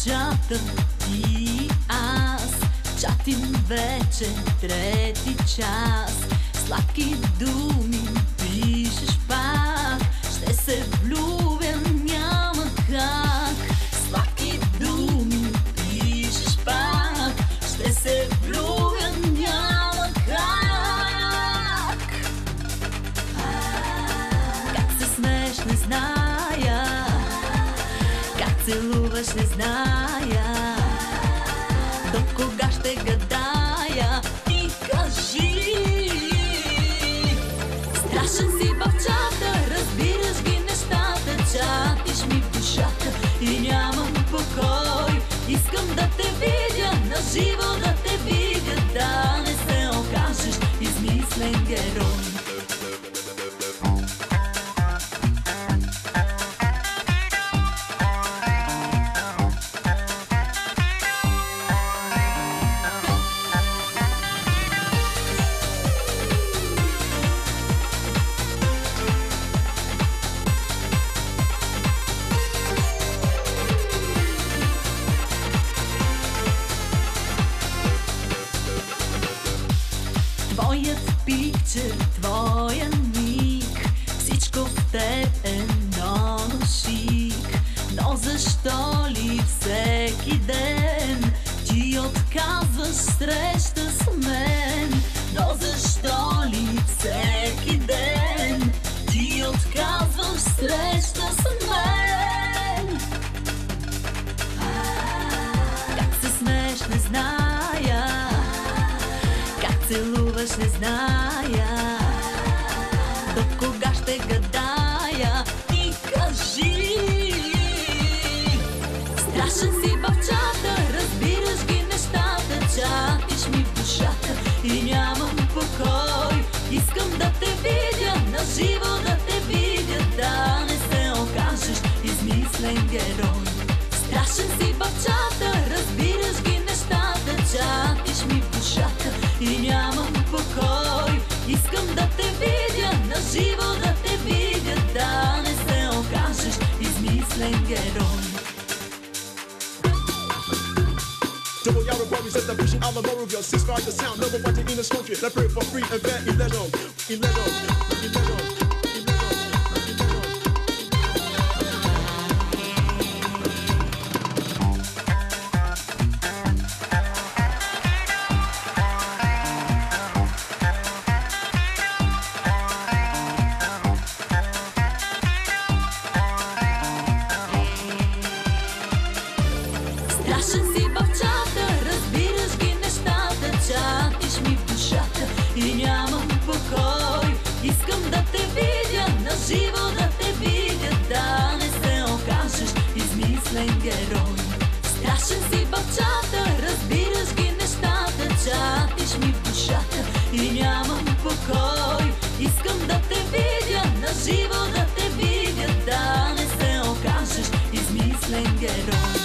Чата ти и аз чатим вече трети час. Сладки думи пишеш пак, ще се влюбя, няма как. Сладки думи пишеш пак, ще се влюбя, няма как. Как се смееш, не зная, как целуваш, не зная, до кога ще гадая, ти кажи. Страшен си в чата, разбираш ги нещата, чатиш ми в душата и нямам покой. Искам да те видя, наживо да те видя, да не се окажеш измислен герой. Твоят пикчер, твоя ник, всичко в теб е много шик. Но защо ли всеки ден ти отказваш среща с мен? Но защо ли всеки ден ти отказваш среща с мен? Как се смееш, не зная, целуваш, не зная, до кога ще гадая, ти кажи. Страшен си в чата, разбираш ги нещата, чатиш ми в душата и нямам покой. Искам да те видя, наживо да те видя, да не се окажеш измислен герой. Страшен си в чата, разбираш ги нещата, чатиш ми в душата и нямам покой. Искам да те видя, наживо да те видя, да не се окажеш измислен герой. Double yellow worries at the vision, all the moral of your ceasefire the sound, never wanting in the smoke, let pray for free and fair, illegal. Страшен си в чата, разбираш ги нещата, чатиш ми в душата и нямам покой. Искам да те видя, наживо да те видя, да не се окажеш измислен герой. Страшен си в чата, разбираш ги нещата, чатиш ми в душата и нямам покой. Искам да те видя, наживо да те видя, да не се окажеш измислен герой.